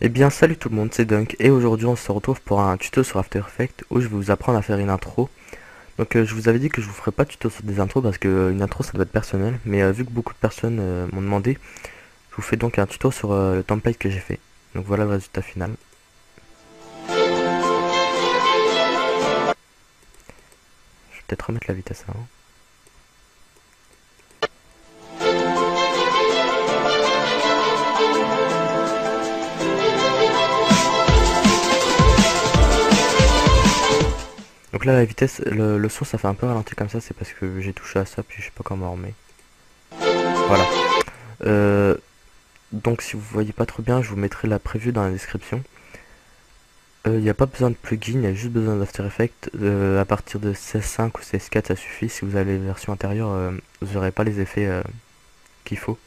Eh bien salut tout le monde, c'est Dunk et aujourd'hui on se retrouve pour un tuto sur After Effects où je vais vous apprendre à faire une intro. Donc je vous avais dit que je vous ferai pas de tuto sur des intros parce que une intro ça doit être personnel, mais vu que beaucoup de personnes m'ont demandé, je vous fais donc un tuto sur le template que j'ai fait. Donc voilà le résultat final. Je vais peut-être remettre la vitesse avant. Donc là la vitesse, le son ça fait un peu ralenti comme ça, c'est parce que j'ai touché à ça puis je sais pas comment on remet. Voilà. Euh, donc si vous voyez pas trop bien, je vous mettrai la preview dans la description. Il n'y a pas besoin de plugin, il y a juste besoin d'After Effects. À partir de 16.5 ou 16.4 ça suffit. Si vous avez les versions intérieures, vous n'aurez pas les effets qu'il faut.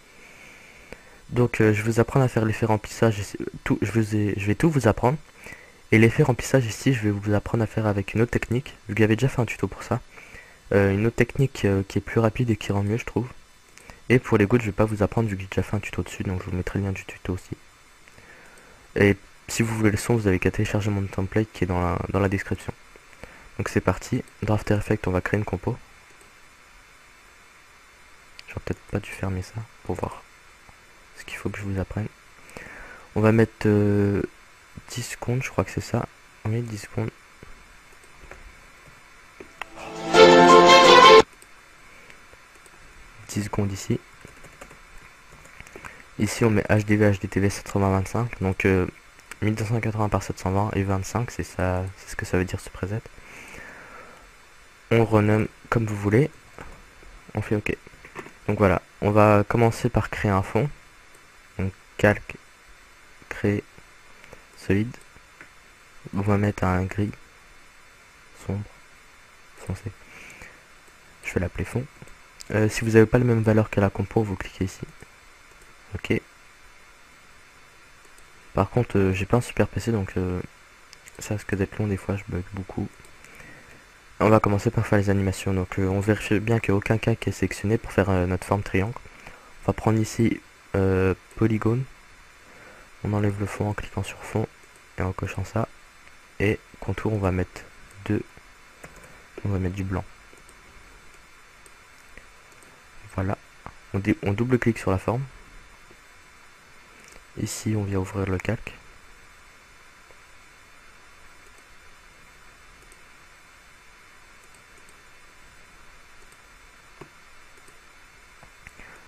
Donc je vais vous apprendre à faire l'effet remplissage. Je vais tout vous apprendre. Et l'effet remplissage ici, je vais vous apprendre à faire avec une autre technique. Vu que j'avais déjà fait un tuto pour ça. Une autre technique qui est plus rapide et qui rend mieux je trouve. Et pour les gouttes, je vais pas vous apprendre vu que j'ai déjà fait un tuto dessus. Donc je vous mettrai le lien du tuto aussi. Et si vous voulez le son, vous avez qu'à télécharger mon template qui est dans la description. Donc c'est parti. Dans After Effects, on va créer une compo. J'aurais peut-être pas dû fermer ça pour voir ce qu'il faut que je vous apprenne. On va mettre 10 secondes, je crois que c'est ça. Oui, 10 secondes. Ici. Ici on met HDV, HDTV 725. Donc 1280 par 720 et 25, c'est ça, c'est ce que ça veut dire ce preset. On renomme comme vous voulez. On fait OK. Donc voilà, on va commencer par créer un fond. Donc calque, créer, solide. On va mettre un gris, sombre, foncé. Je vais l'appeler fond. Si vous n'avez pas la même valeur que la compo, vous cliquez ici. OK. Par contre, j'ai pas un super PC, donc ça risque d'être long des fois, je bug beaucoup. On va commencer par faire les animations. Donc on vérifie bien qu'il n'y a aucun cas qui est sélectionné pour faire notre forme triangle. On va prendre ici polygone. On enlève le fond en cliquant sur fond et en cochant ça. Et contour, on va mettre 2. On va mettre du blanc. Voilà. On double-clique sur la forme. Ici, on vient ouvrir le calque.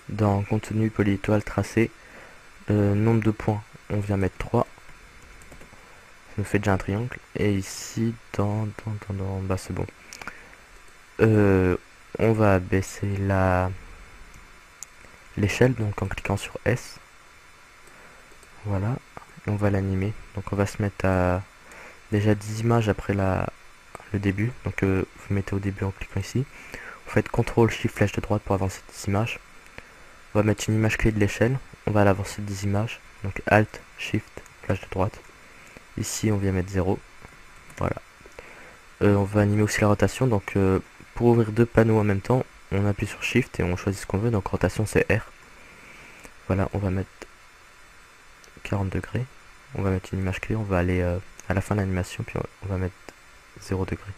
Dans contenu polyétoile tracé, nombre de points, on vient mettre 3. Ça nous fait déjà un triangle. Et ici, bah c'est bon. On va baisser l'échelle, donc en cliquant sur S. Voilà. Et on va l'animer. Donc on va se mettre à déjà 10 images après le début. Donc vous mettez au début en cliquant ici. Vous faites CTRL SHIFT flèche de droite pour avancer 10 images. On va mettre une image clé de l'échelle. On va l'avancer de 10 images. Donc ALT, SHIFT, flèche de droite. Ici on vient mettre 0. Voilà. On va animer aussi la rotation. Donc pour ouvrir deux panneaux en même temps, on appuie sur SHIFT et on choisit ce qu'on veut. Donc rotation c'est R. Voilà, on va mettre 40 degrés. On va mettre une image clé. On va aller à la fin de l'animation. Puis on va mettre 0 degré.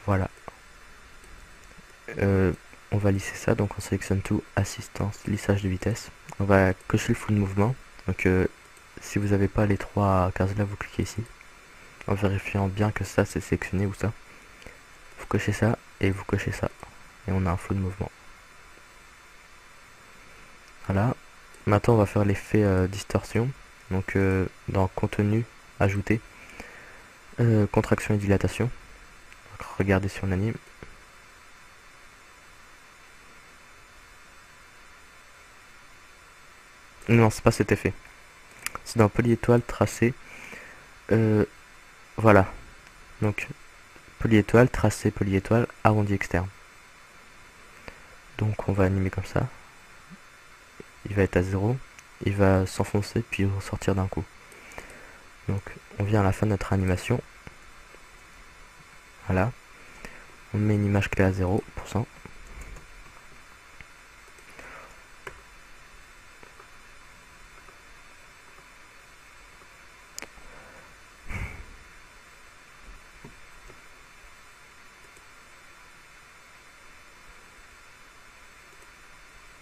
Voilà. On va lisser ça. Donc on sélectionne tout. Assistance, lissage de vitesse. On va cocher le full mouvement. Donc si vous n'avez pas les trois cases là, vous cliquez ici. En vérifiant bien que ça c'est sélectionné ou ça. Vous cochez ça et vous cochez ça. Et on a un flou de mouvement. Voilà. Maintenant on va faire l'effet distorsion. Donc dans contenu, ajouter. Contraction et dilatation. Donc, regardez si on anime. Non, c'est pas cet effet. C'est dans polyétoile tracé. Voilà. Donc polyétoile, tracé, polyétoile, arrondi externe. Donc on va animer comme ça. Il va être à 0. Il va s'enfoncer puis ressortir d'un coup. Donc on vient à la fin de notre animation. Voilà. On met une image clé à 0%.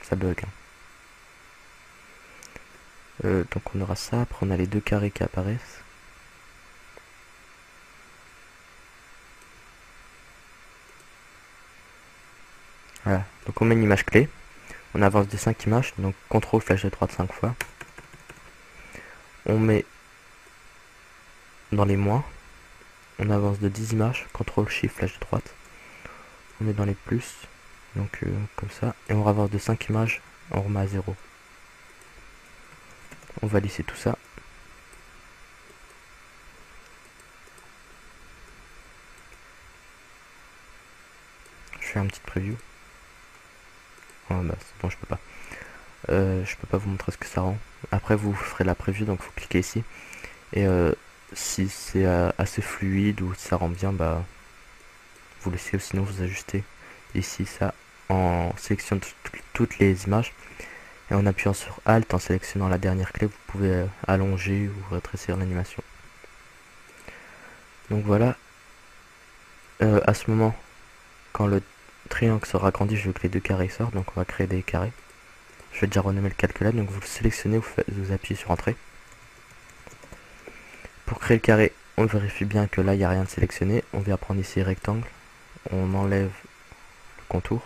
ça bug, hein. Donc on aura ça, après on a les deux carrés qui apparaissent. Voilà, donc on met une image clé, on avance de 5 images, donc CTRL flèche de droite 5 fois. On met dans les moins, on avance de 10 images, CTRL SHIFT flèche de droite. On met dans les plus, donc comme ça, et on avance de 5 images, on remet à 0. On va lisser tout ça. Je fais un petit preview. Oh, bah c'est bon, je peux pas. Je peux pas vous montrer ce que ça rend. Après vous ferez la preview, donc vous cliquez ici. Et si c'est assez fluide ou si ça rend bien, bah vous laissez, ou sinon vous ajustez ici ça en sélectionnant toutes les images. Et en appuyant sur Alt, en sélectionnant la dernière clé, vous pouvez allonger ou rétrécir l'animation. Donc voilà. À ce moment, quand le triangle sera agrandi, je veux que les deux carrés sortent, donc on va créer des carrés. Je vais déjà renommer le calculable, donc vous le sélectionnez, vous appuyez sur Entrée. Pour créer le carré, on vérifie bien que là il n'y a rien de sélectionné. On vient prendre ici rectangle, on enlève le contour.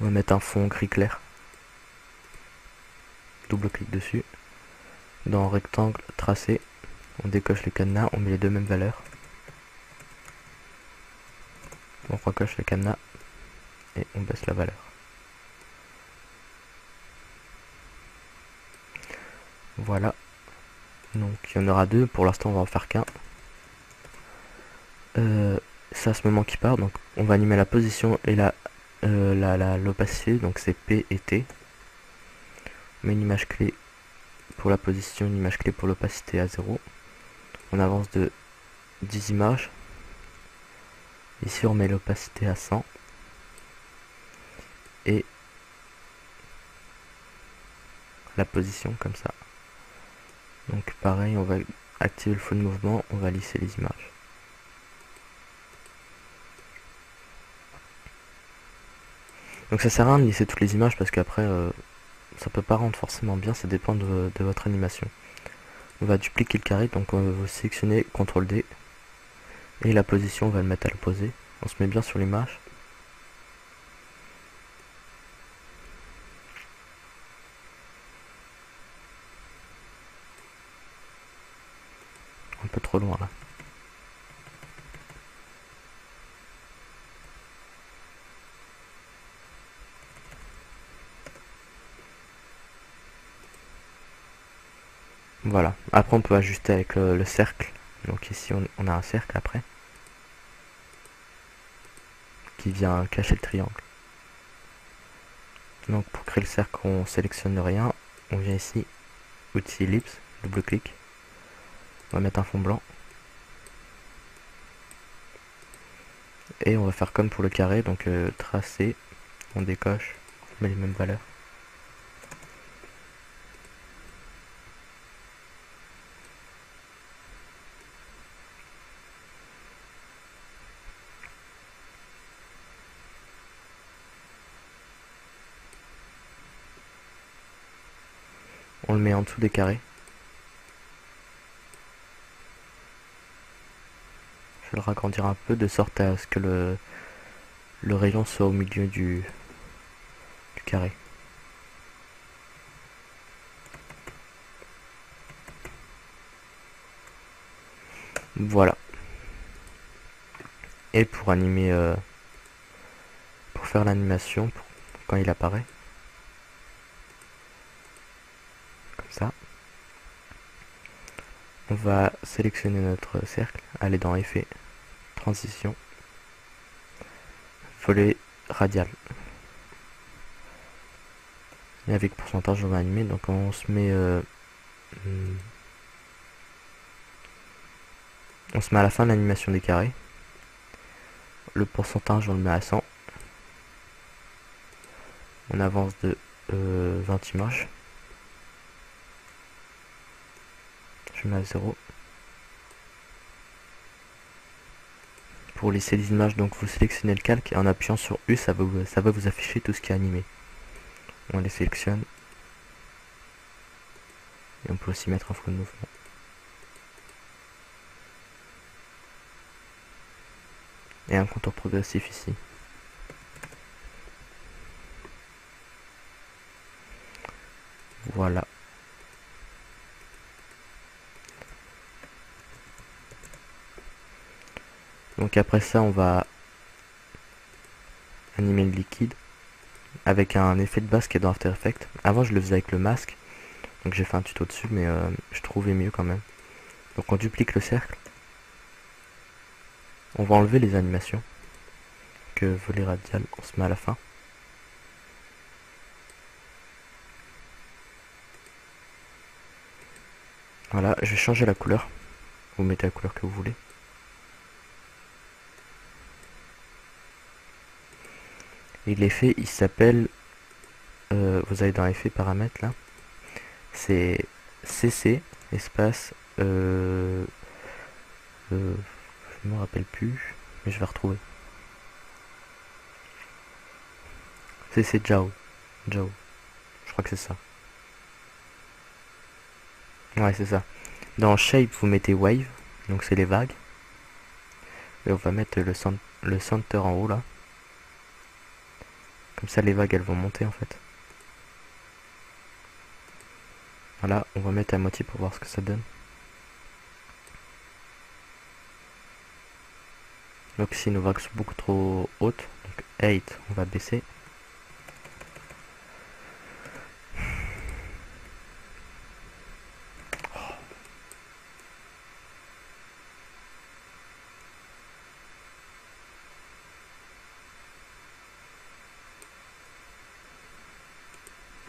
On va mettre un fond gris clair. Double clic dessus. Dans rectangle, tracé, on décoche les cadenas, on met les deux mêmes valeurs. On recoche les cadenas et on baisse la valeur. Voilà. Donc il y en aura deux, pour l'instant on va en faire qu'un. C'est à ce moment qui part, donc on va animer la position et l'opacité, donc c'est P et T. On met une image clé pour la position, une image clé pour l'opacité à 0. On avance de 10 images. Ici on met l'opacité à 100. Et la position comme ça. Donc pareil, on va activer le faux de mouvement, on va lisser les images. Donc ça sert à rien de lisser toutes les images parce qu'après ça peut pas rendre forcément bien, ça dépend de votre animation. On va dupliquer le carré, donc on va sélectionner CTRL D et la position on va le mettre à l'opposé. On se met bien sur l'image. Un peu trop loin là. Voilà. Après on peut ajuster avec le cercle. Donc ici on a un cercle après. Qui vient cacher le triangle. Donc pour créer le cercle on sélectionne rien. On vient ici. Outil ellipse. Double clic. On va mettre un fond blanc. Et on va faire comme pour le carré. Donc tracé. On décoche. On met les mêmes valeurs. On le met en dessous des carrés. Je vais le ragrandir un peu de sorte à ce que le rayon soit au milieu du carré. Voilà. Et pour animer, pour faire l'animation, quand il apparaît, comme ça, on va sélectionner notre cercle, aller dans Effet, Transition, Volet radial. Et avec pourcentage, on va animer, donc on se met à la fin de l'animation des carrés. Le pourcentage, on le met à 100. On avance de 20 images. Je mets à 0. Pour lisser les images, donc vous sélectionnez le calque et en appuyant sur U, ça va vous afficher tout ce qui est animé. On les sélectionne. Et on peut aussi mettre un flou de mouvement. Et un contour progressif ici. Voilà. Donc après ça, on va animer le liquide avec un effet de base qui est dans After Effects. Avant, je le faisais avec le masque, donc j'ai fait un tuto dessus, mais je trouvais mieux quand même. Donc on duplique le cercle. On va enlever les animations. Que volet radial, on se met à la fin. Voilà, je vais changer la couleur. Vous mettez la couleur que vous voulez. Et l'effet, il s'appelle, vous allez dans effet paramètres là, c'est CC espace, je me rappelle plus, mais je vais retrouver. CC Jao, Jao, je crois que c'est ça. Ouais, c'est ça. Dans Shape, vous mettez Wave, donc c'est les vagues. Et on va mettre le center en haut là. Comme ça, les vagues, elles vont monter en fait. Voilà, on va mettre à moitié pour voir ce que ça donne. Donc si nos vagues sont beaucoup trop hautes, donc 8, on va baisser.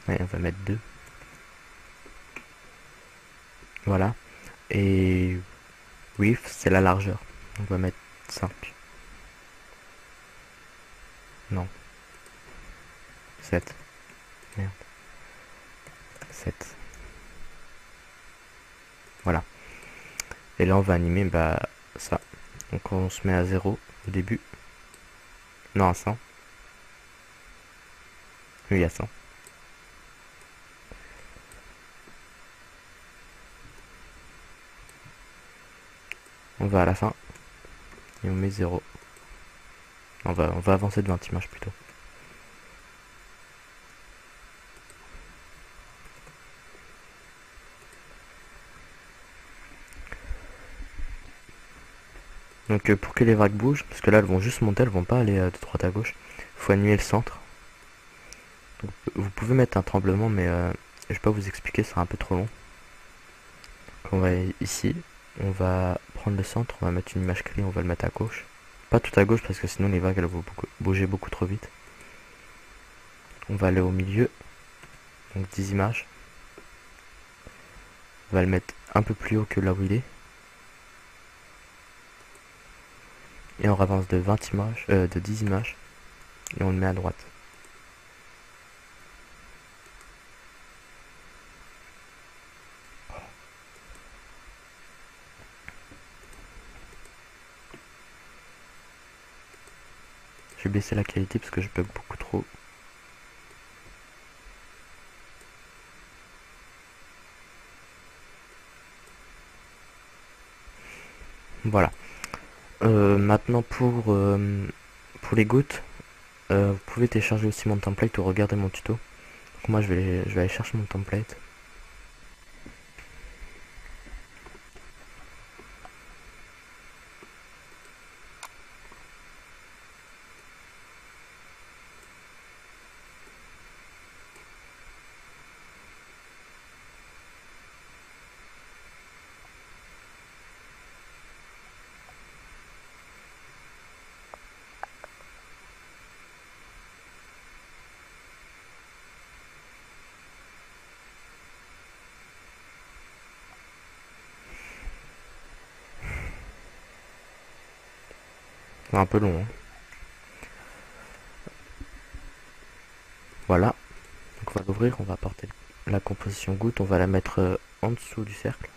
Ouais, on va mettre 2. Voilà. Et width, c'est la largeur. On va mettre 5. Non. 7. Merde. 7. Voilà. Et là, on va animer ça. Donc on se met à 0 au début. Non, à 100. Oui, à 100. On va à la fin. Et on met 0. On va avancer de 20 images plutôt. Donc pour que les vagues bougent, parce que là elles vont juste monter, elles vont pas aller de droite à gauche, il faut annuler le centre. Donc, vous pouvez mettre un tremblement, mais je vais pas vous expliquer, ça sera un peu trop long. Donc, on va ici, on va prendre le centre, on va mettre une image clé, on va le mettre à gauche. Pas tout à gauche parce que sinon les vagues elles vont bouger beaucoup trop vite. On va aller au milieu, donc 10 images. On va le mettre un peu plus haut que là où il est. Et on avance de 20 images, de 10 images. Et on le met à droite. Je vais baisser la qualité parce que je bug beaucoup trop. Voilà. Maintenant pour les gouttes, vous pouvez télécharger aussi mon template ou regarder mon tuto. Donc moi je vais aller chercher mon template. C'est un peu long, hein. Voilà. Donc on va l'ouvrir, on va apporter la composition goutte, on va la mettre en dessous du cercle.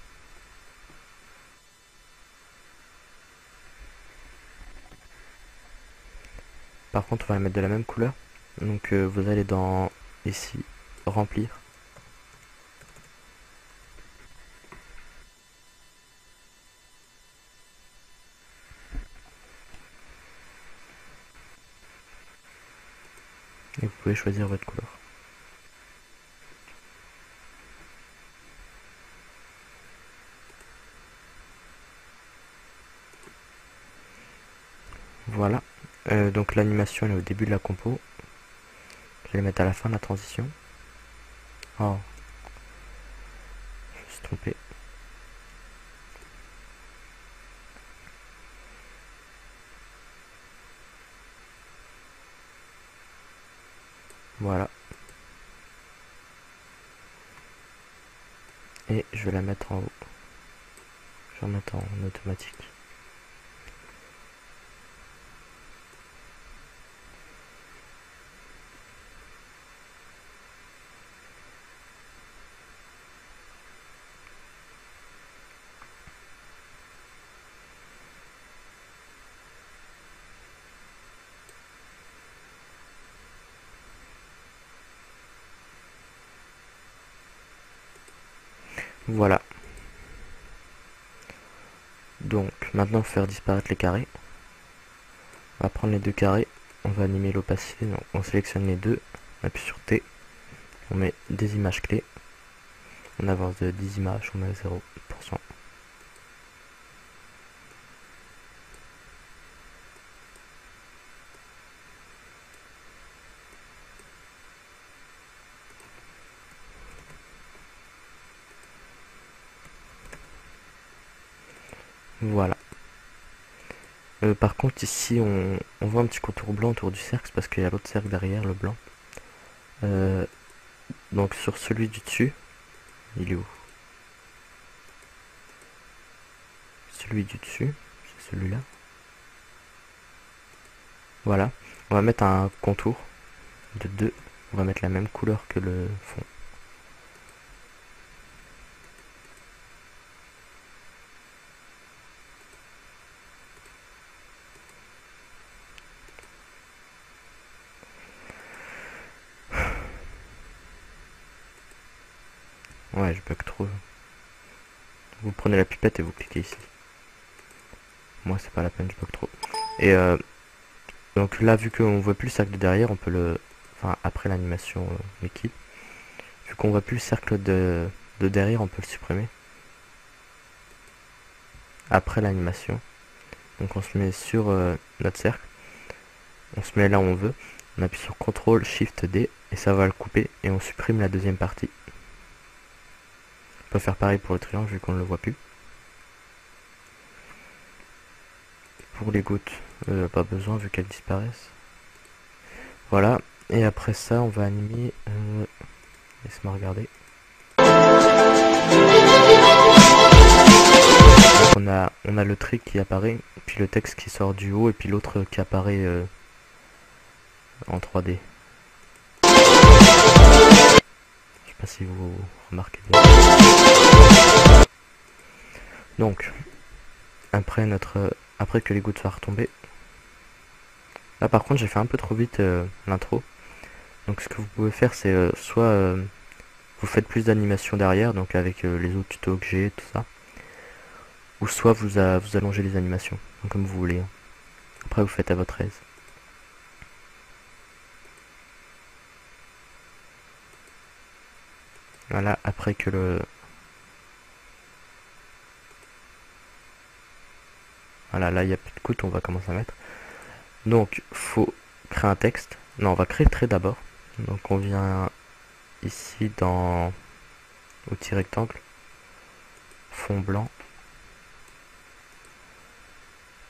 Par contre on va la mettre de la même couleur. Donc vous allez dans ici, remplir. Et vous pouvez choisir votre couleur. Voilà. Donc l'animation elle est au début de la compo. Je vais la mettre à la fin de la transition. Oh. Je me suis trompé. Voilà. Et je vais la mettre en haut. Je vais la mettre en automatique. Voilà. Donc maintenant faire disparaître les carrés. On va prendre les deux carrés, on va animer l'opacité, donc on sélectionne les deux, on appuie sur T, on met des images clés, on avance de 10 images, on met 0%. Voilà. Par contre ici on voit un petit contour blanc autour du cercle parce qu'il y a l'autre cercle derrière, le blanc. Donc sur celui du dessus, il est où? Celui du dessus, c'est celui-là. Voilà. On va mettre un contour de 2. On va mettre la même couleur que le fond. Ouais, je bug trop. Vous prenez la pipette et vous cliquez ici. Moi, c'est pas la peine, je bug trop. Et donc là, vu qu'on voit plus le cercle de derrière, on peut le... Enfin, après l'animation Mickey. Vu qu'on voit plus le cercle de derrière, on peut le supprimer. Après l'animation. Donc on se met sur notre cercle. On se met là où on veut. On appuie sur CTRL SHIFT D et ça va le couper. Et on supprime la deuxième partie. On peut faire pareil pour le triangle vu qu'on ne le voit plus. Pour les gouttes, pas besoin vu qu'elles disparaissent. Voilà. Et après ça, on va animer... Laisse-moi regarder. Donc on a le trait qui apparaît, puis le texte qui sort du haut, et puis l'autre qui apparaît en 3D. Je sais pas si vous remarquez bien. Donc, après que les gouttes soient retombées, là par contre j'ai fait un peu trop vite l'intro. Donc ce que vous pouvez faire c'est soit vous faites plus d'animation derrière, donc avec les autres tutos que j'ai, tout ça. Ou soit vous allongez les animations, donc comme vous voulez. Après vous faites à votre aise. Voilà, après que le... Voilà, là il n'y a plus de gouttes, on va commencer à mettre. Donc, faut créer un texte. Non, on va créer le trait d'abord. Donc on vient ici dans outil rectangle, fond blanc,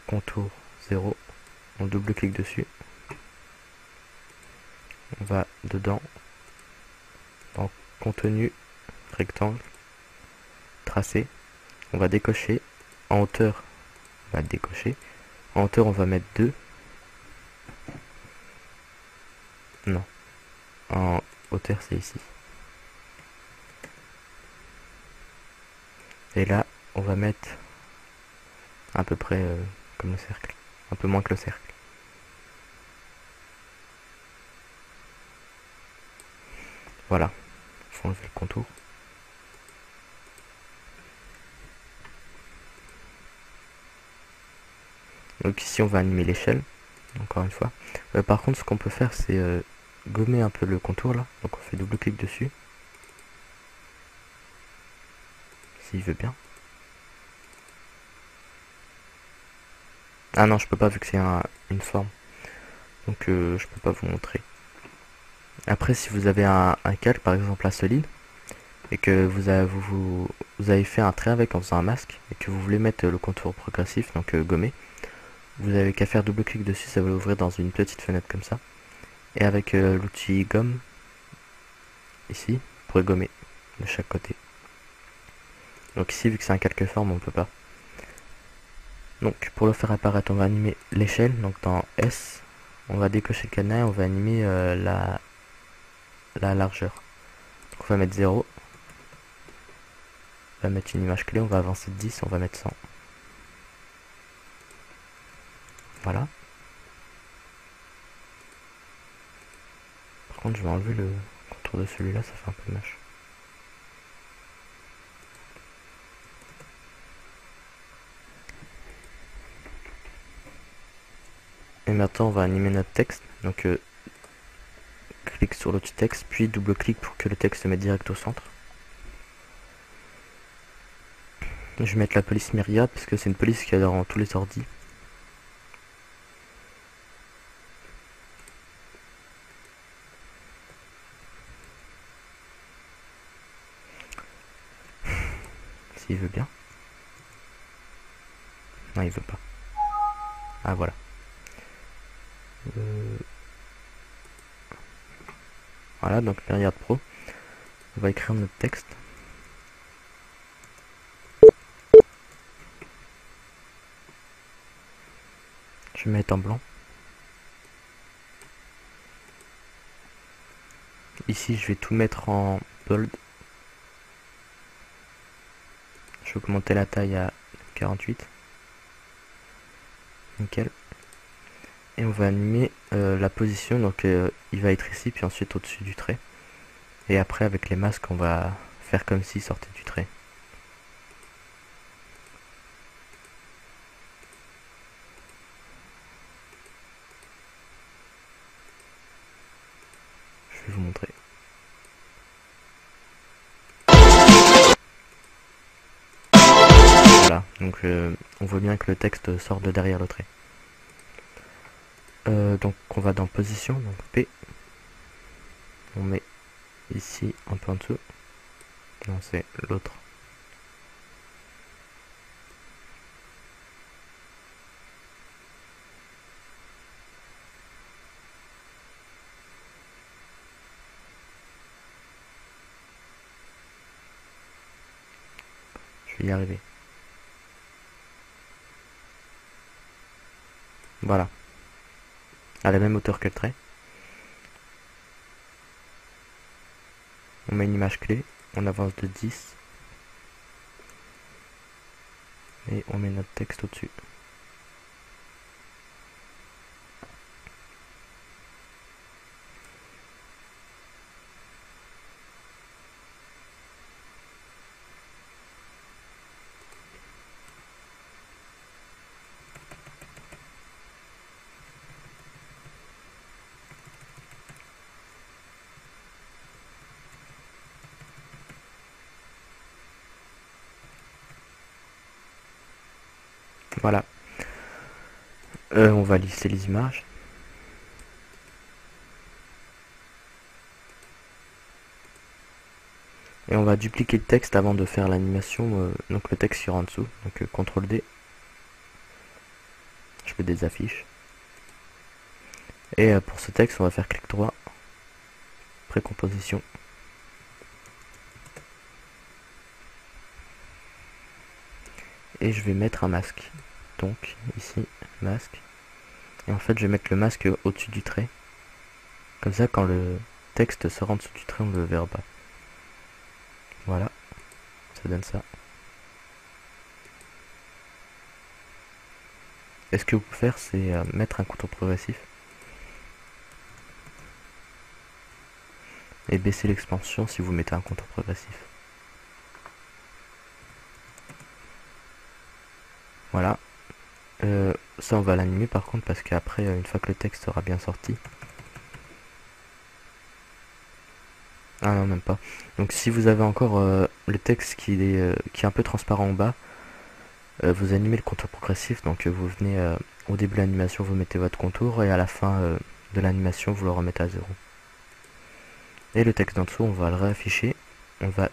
contour 0, on double-clique dessus, on va dedans, dans contenu, rectangle, tracé, on va décocher, en hauteur, on va décocher, en hauteur on va mettre 2, non, en hauteur c'est ici, et là on va mettre à peu près comme le cercle, un peu moins que le cercle. Voilà. faut enlever le contour. Donc ici on va animer l'échelle, encore une fois. Par contre ce qu'on peut faire c'est gommer un peu le contour là, donc on fait double clic dessus. S'il veut bien. Ah non je peux pas vu que c'est une forme, donc je peux pas vous montrer. Après si vous avez un calque par exemple à solide, et que vous avez fait un trait avec en faisant un masque, et que vous voulez mettre le contour progressif, donc gommer, vous avez qu'à faire double clic dessus, ça va l'ouvrir dans une petite fenêtre comme ça. Et avec l'outil gomme, ici, vous pourrez gommer de chaque côté. Donc ici, vu que c'est un calque forme, on peut pas. Donc pour le faire apparaître, on va animer l'échelle, donc dans S, on va décocher le cadenas et on va animer la largeur. Donc on va mettre 0, on va mettre une image clé, on va avancer de 10, on va mettre 100. Voilà. Par contre, je vais enlever le contour de celui-là, ça fait un peu moche. Et maintenant, on va animer notre texte. Donc, clic sur l'outil texte, puis double clic pour que le texte se mette direct au centre. Je vais mettre la police Myriad parce que c'est une police qui est dans tous les ordis. S'il veut bien. Non, il veut pas. Ah, voilà. Voilà, donc Myriad Pro. On va écrire notre texte. Je vais mettre en blanc. Ici, je vais tout mettre en bold. Je vais augmenter la taille à 48. Nickel. Et on va animer la position. Donc, il va être ici, puis ensuite au-dessus du trait. Et après, avec les masques, on va faire comme s'il sortait du trait. Je vais vous montrer. Voilà, donc on voit bien que le texte sort de derrière le trait. Donc on va dans position, donc P. On met ici un peu en dessous. Non, c'est l'autre. Je vais y arriver. Voilà. À la même hauteur que le trait. On met une image clé. On avance de 10. Et on met notre texte au-dessus. Voilà. On va lisser les images. Et on va dupliquer le texte avant de faire l'animation. Donc le texte sera en dessous. Donc CTRL D. Je fais des affiches. Et pour ce texte, on va faire clic droit. Précomposition. Et je vais mettre un masque. Donc ici, masque. Et en fait, je vais mettre le masque au-dessus du trait. Comme ça, quand le texte sera en dessous du trait, on ne le verra pas. Voilà, ça donne ça. Et ce que vous pouvez faire, c'est mettre un contour progressif. et baisser l'expansion si vous mettez un contour progressif. Voilà. Ça on va l'animer par contre parce qu'après une fois que le texte sera bien sorti. Ah non même pas. Donc si vous avez encore le texte qui est un peu transparent en bas, vous animez le contour progressif, donc vous venez au début de l'animation vous mettez votre contour et à la fin de l'animation vous le remettez à 0. Et le texte d'en dessous on va le réafficher, on va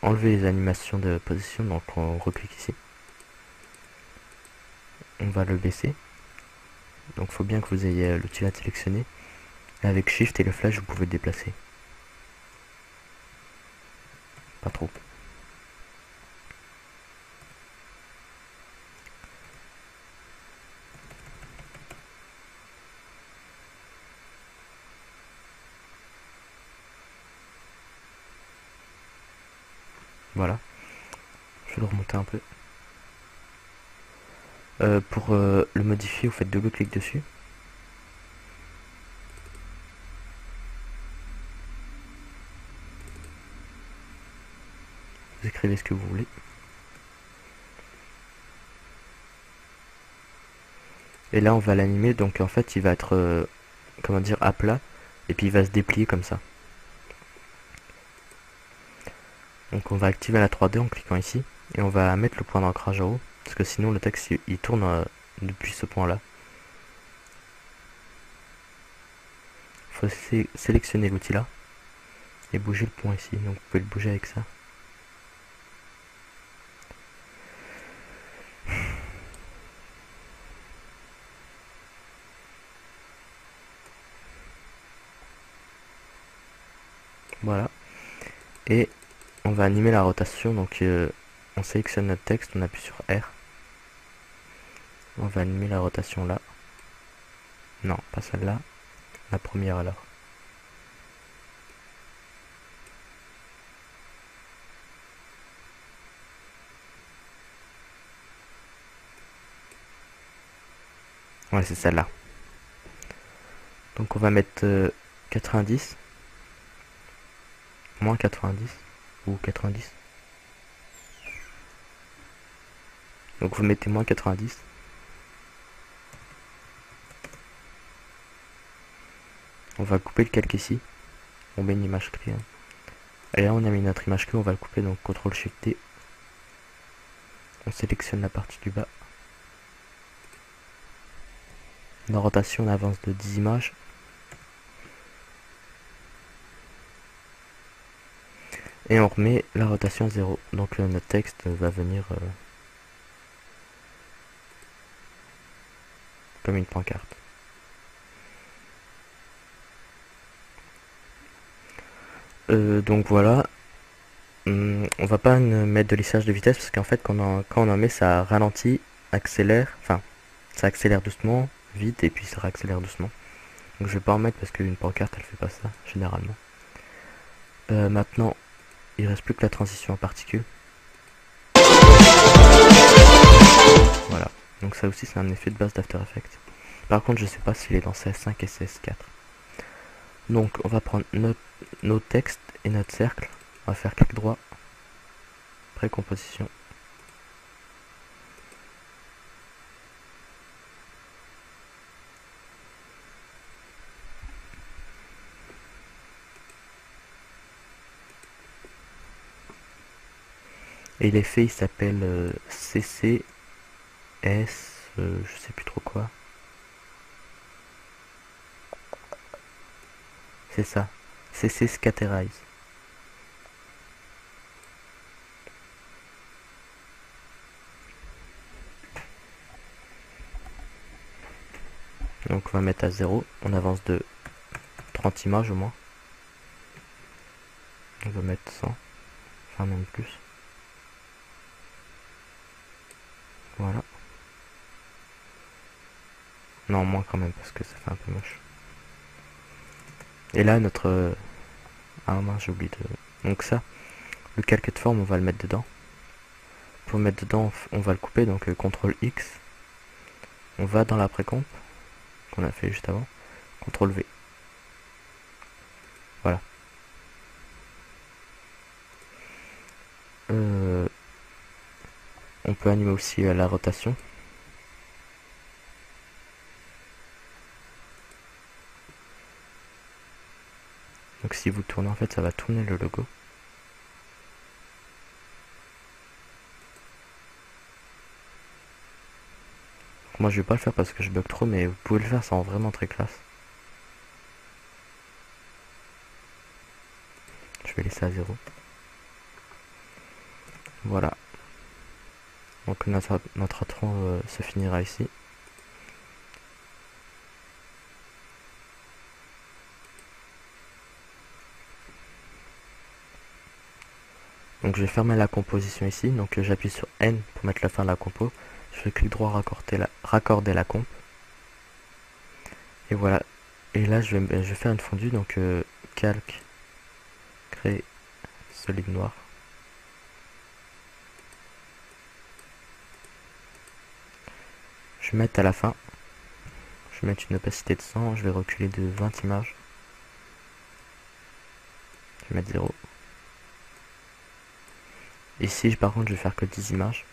enlever les animations de position, donc on reclique ici. On va le baisser. Donc il faut bien que vous ayez l'outil là sélectionné. Et avec Shift et le flash vous pouvez le déplacer. Pas trop. Voilà. Je vais le remonter un peu. Pour le modifier, vous faites double clic dessus. Vous écrivez ce que vous voulez. Et là on va l'animer, donc en fait il va être comment dire, à plat, et puis il va se déplier comme ça. Donc on va activer la 3D en cliquant ici, et on va mettre le point d'ancrage en haut, parce que sinon le texte il tourne depuis ce point là. Il faut sélectionner l'outil là, et bouger le point ici, donc vous pouvez le bouger avec ça. Voilà. Et on va animer la rotation, donc on sélectionne notre texte, on appuie sur R. On va animer la rotation là. Non, pas celle-là. La première alors. Ouais, c'est celle-là. Donc on va mettre 90. Moins 90. Ou 90. Donc vous mettez moins 90. On va couper le calque ici. On met une image clé. Hein. Et là on a mis notre image clé, on va le couper, donc CTRL SHIFT D. On sélectionne la partie du bas. La rotation, on avance de 10 images. Et on remet la rotation à 0. Donc notre texte va venir comme une pancarte. Donc voilà. On va pas mettre de lissage de vitesse parce qu'en fait quand on en met ça ralentit, accélère, enfin ça accélère doucement, vite et puis ça réaccélère doucement. Donc je vais pas en mettre parce qu'une pancarte elle fait pas ça généralement. Maintenant il reste plus que la transition en particules. Voilà, donc ça aussi c'est un effet de base d'After Effects. Par contre je sais pas s'il est dans CS5 et CS4. Donc on va prendre nos textes et notre cercle, on va faire clic droit, précomposition. Et l'effet il s'appelle CCS, je sais plus trop quoi. C'est ça, CC Scaterize. Donc on va mettre à 0, on avance de 30 images au moins. On va mettre 100, enfin même plus. Voilà. Non, moins quand même parce que ça fait un peu moche. Et là notre... Ah mince, j'ai oublié de... Donc ça, le calque de forme on va le mettre dedans. Pour le mettre dedans on va le couper, donc CTRL X. On va dans la précomp qu'on a fait juste avant. CTRL V. Voilà. On peut animer aussi la rotation. Donc si vous tournez, en fait, ça va tourner le logo. Donc moi je vais pas le faire parce que je bug trop, mais vous pouvez le faire, ça rend vraiment très classe. Je vais laisser à 0. Voilà. Donc notre intro se finira ici. Donc je vais fermer la composition ici. Donc j'appuie sur N pour mettre la fin de la compo. Je fais clic droit, raccorder la comp. Et voilà. Et là je vais faire une fondue. Donc calque, créer solide noir. Je vais mettre à la fin. Je vais mettre une opacité de 100. Je vais reculer de 20 images. Je vais mettre 0. Ici par contre je vais faire que 10 images.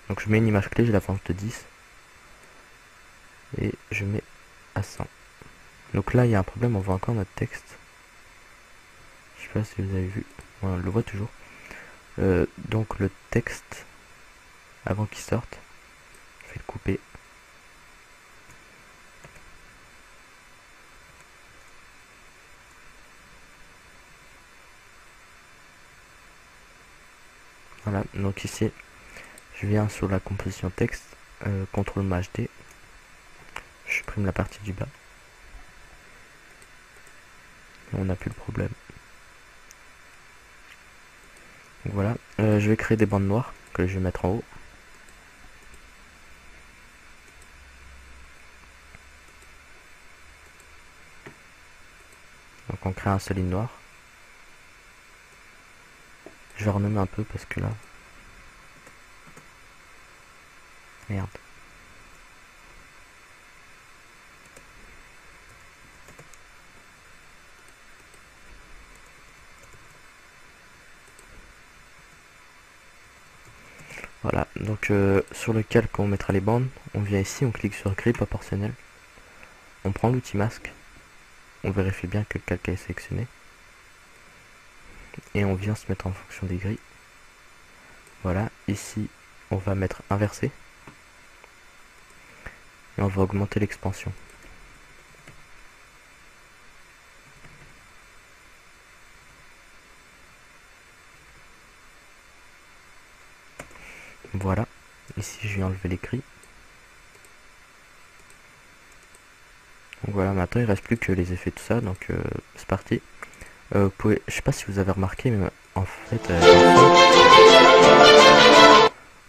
Donc je mets une image clé, j'ai la force de 10. Et je mets à 100. Donc là il y a un problème, on voit encore notre texte. Je sais pas si vous avez vu. Ouais, on le voit toujours. Donc le texte, avant qu'il sorte, je vais le couper. Voilà, donc ici, je viens sur la composition texte, CTRL-MAJ-D, je supprime la partie du bas. Et on n'a plus le problème. Donc voilà, je vais créer des bandes noires que je vais mettre en haut. Donc on crée un solide noir. Je vais renommer un peu parce que là... Merde. Voilà, donc sur le calque on mettra les bandes. On vient ici, on clique sur grille proportionnelle. On prend l'outil masque. On vérifie bien que le calque est sélectionné. Et on vient se mettre en fonction des grilles. Voilà, ici on va mettre inversé. Et on va augmenter l'expansion. Voilà, ici je vais enlever les grilles. Donc voilà, maintenant il reste plus que les effets, tout ça, donc c'est parti. Vous pouvez, je sais pas si vous avez remarqué, mais en fait,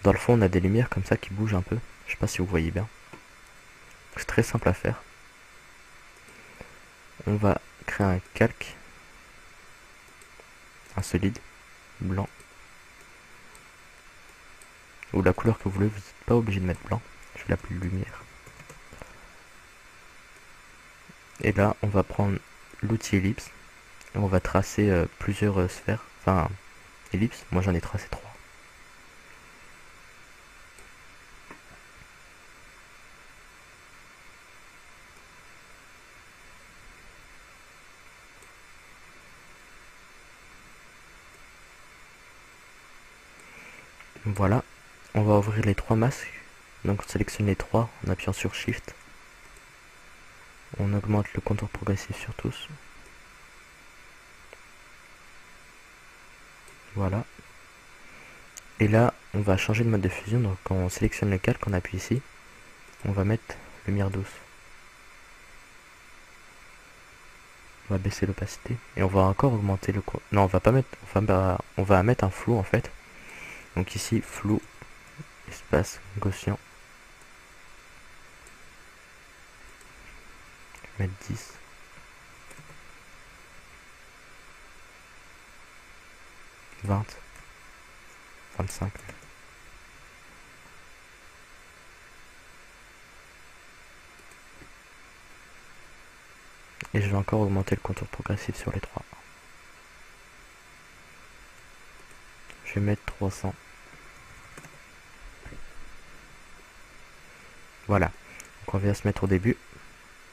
dans le fond, on a des lumières comme ça qui bougent un peu. Je sais pas si vous voyez bien. C'est très simple à faire. On va créer un calque, un solide, blanc, ou la couleur que vous voulez, vous n'êtes pas obligé de mettre blanc. Je vais l'appeler lumière. Et là, on va prendre l'outil ellipse. Et on va tracer plusieurs sphères, enfin ellipses. Moi j'en ai tracé 3. Voilà, on va ouvrir les 3 masques. Donc on sélectionne les 3 en appuyant sur Shift. On augmente le contour progressif sur tous. Voilà. Et là, on va changer de mode de fusion. Donc quand on sélectionne le calque, on appuie ici. On va mettre lumière douce. On va baisser l'opacité. Et on va encore augmenter le... Non, on va pas mettre... Enfin, on va mettre un flou en fait. Donc ici, flou, espace Gaussien. Je vais mettre 10. 20. 25. Et je vais encore augmenter le contour progressif sur les 3. Je vais mettre 300. Voilà. Donc on vient se mettre au début.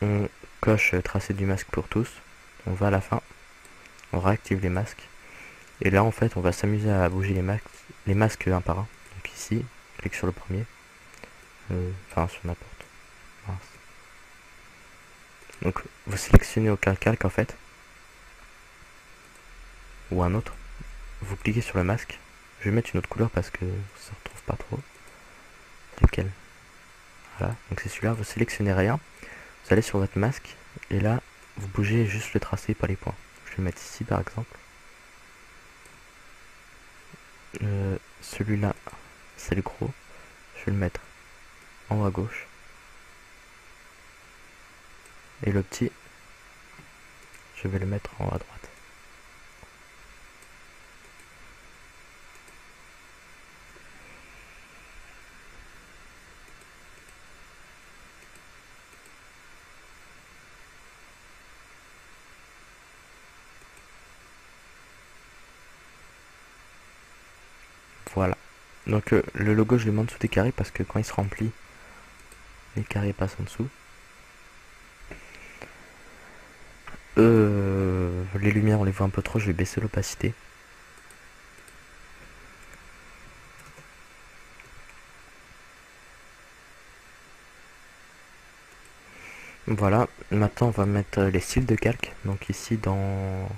On coche tracé du masque pour tous. On va à la fin. On réactive les masques. Et là en fait on va s'amuser à bouger les masques un par un. Donc ici, clique sur le premier. Enfin sur n'importe. Mince. Donc vous sélectionnez aucun calque en fait. Ou un autre. Vous cliquez sur le masque. Je vais mettre une autre couleur parce que ça ne retrouve pas trop. Lequel? Voilà, donc c'est celui-là. Vous sélectionnez rien. Vous allez sur votre masque. Et là, vous bougez juste le tracé, pas les points. Je vais le mettre ici par exemple. Celui-là, c'est le gros. Je vais le mettre en haut à gauche. Et le petit, je vais le mettre en haut à droite. Voilà. Donc le logo, je le mets en dessous des carrés parce que quand il se remplit, les carrés passent en dessous. Les lumières, on les voit un peu trop, je vais baisser l'opacité. Voilà, maintenant on va mettre les styles de calque. Donc ici dans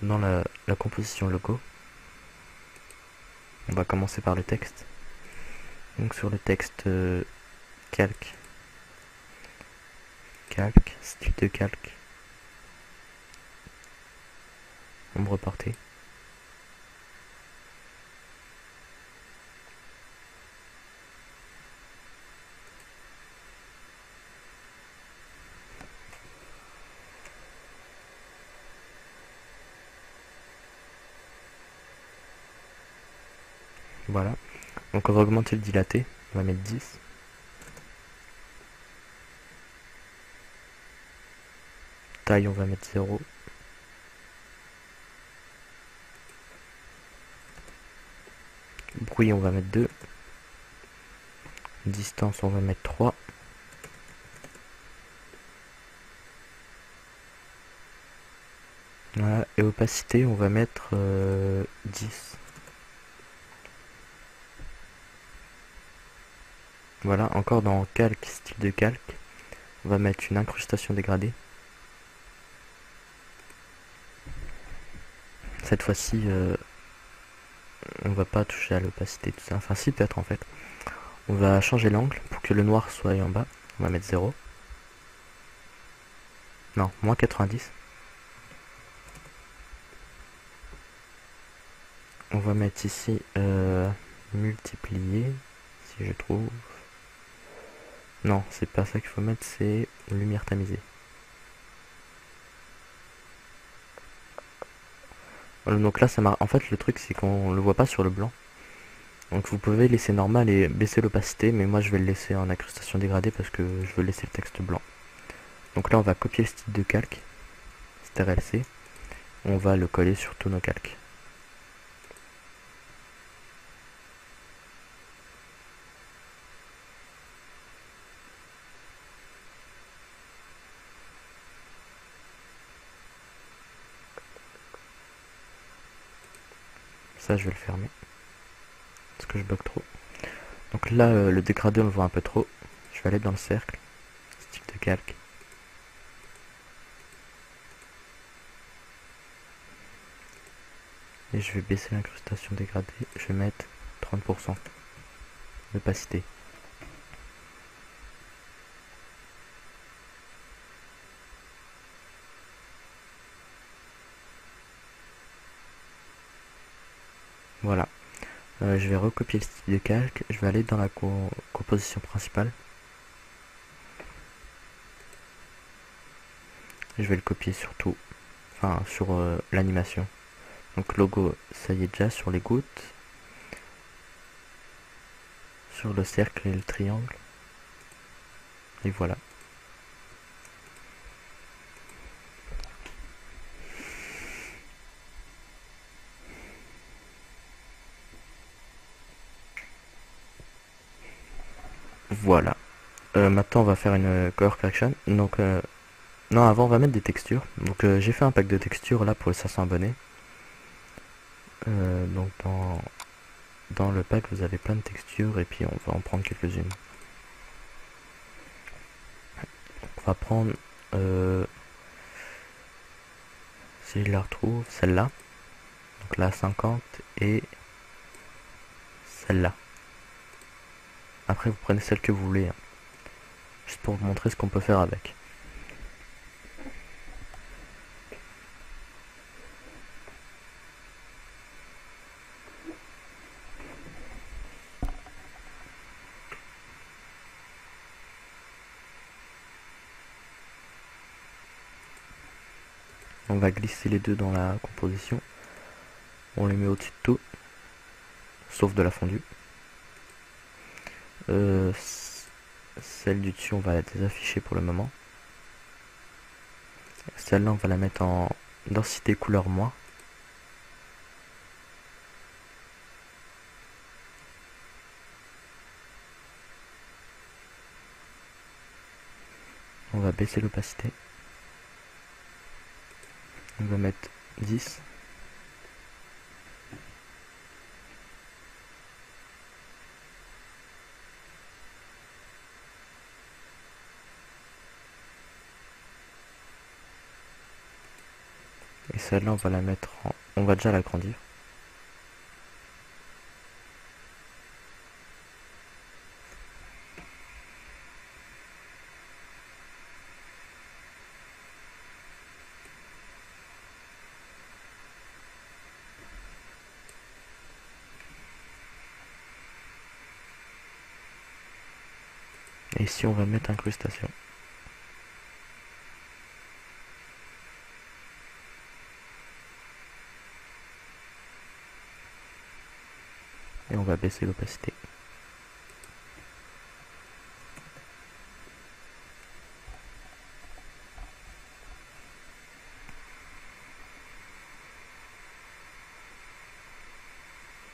la composition logo, on va commencer par le texte. Donc sur le texte calque, style de calque, ombre portée. Voilà. Donc on va augmenter le dilaté, on va mettre 10. Taille, on va mettre 0. Bruit, on va mettre 2. Distance, on va mettre 3. Voilà. Et opacité, on va mettre 10. Voilà, encore dans calque, style de calque, on va mettre une incrustation dégradée. Cette fois-ci, on va pas toucher à l'opacité, tout ça. Enfin, si, peut-être en fait. On va changer l'angle pour que le noir soit en bas. On va mettre 0. Non, moins 90. On va mettre ici multiplier, si je trouve. Non, c'est pas ça qu'il faut mettre, c'est lumière tamisée. Donc là, ça marche. En fait, le truc, c'est qu'on le voit pas sur le blanc. Donc vous pouvez laisser normal et baisser l'opacité, mais moi je vais le laisser en incrustation dégradée parce que je veux laisser le texte blanc. Donc là, on va copier le style de calque, STRLC. On va le coller sur tous nos calques. Ça, je vais le fermer parce que je bloque trop. Donc là, le dégradé, on le voit un peu trop. Je vais aller dans le cercle, style de calque. Et je vais baisser l'incrustation dégradée. Je vais mettre 30% d'opacité. Voilà. Je vais recopier le style de calque. Je vais aller dans la composition principale. Je vais le copier sur tout. Enfin, sur l'animation. Donc logo, ça y est déjà sur les gouttes. Sur le cercle et le triangle. Et voilà. Voilà. Maintenant on va faire une color correction. Donc non, avant on va mettre des textures. Donc j'ai fait un pack de textures là pour les 500 abonnés. Donc dans le pack vous avez plein de textures et puis on va en prendre quelques-unes. On va prendre si je la retrouve, celle-là. Donc la 50 et celle-là. Après vous prenez celle que vous voulez, hein. Juste pour vous montrer ce qu'on peut faire avec. On va glisser les deux dans la composition. On les met au-dessus de tout, sauf de la fondue. Celle du dessus, on va la désafficher pour le moment. Celle-là, on va la mettre en densité couleur moins. On va baisser l'opacité. On va mettre 10. Et celle-là, on va la mettre en... On va déjà l'agrandir. Et ici, on va mettre incrustation. Et on va baisser l'opacité.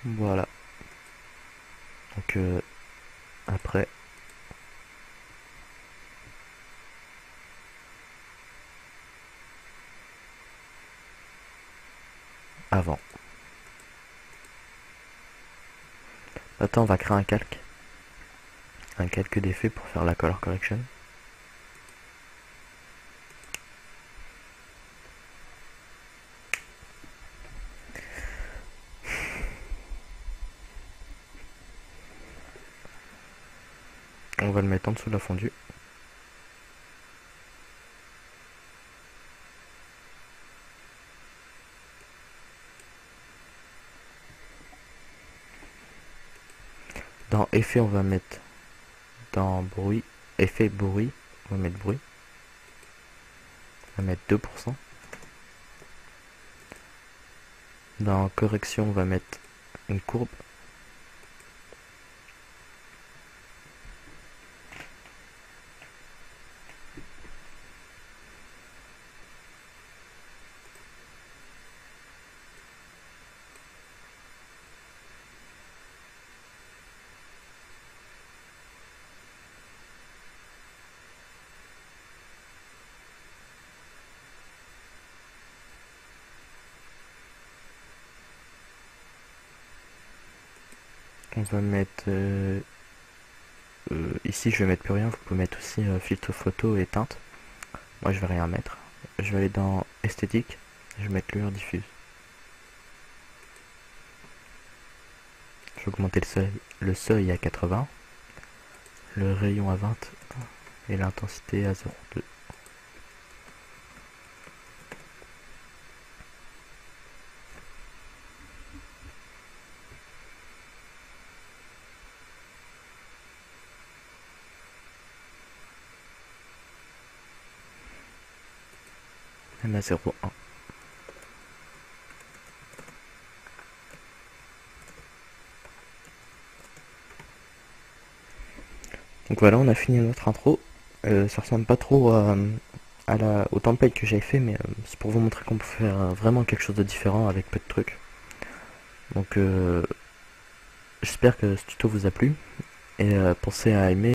Voilà. Donc après, avant. Maintenant, on va créer un calque. Un calque d'effet pour faire la color correction. On va le mettre en dessous de la fondue. Dans effet, on va mettre dans bruit, effet bruit, on va mettre bruit. On va mettre 2%. Dans correction, on va mettre une courbe. On va mettre ici, je vais mettre plus rien. Vous pouvez mettre aussi filtre photo et teinte. Moi, je vais rien mettre. Je vais aller dans esthétique. Je vais mettre lueur diffuse. Je vais augmenter le seuil à 80, le rayon à 20 et l'intensité à 0,2. Même à 0,1. Donc voilà, on a fini notre intro. Ça ressemble pas trop au template que j'avais fait, mais c'est pour vous montrer qu'on peut faire vraiment quelque chose de différent avec peu de trucs. Donc j'espère que ce tuto vous a plu et pensez à aimer.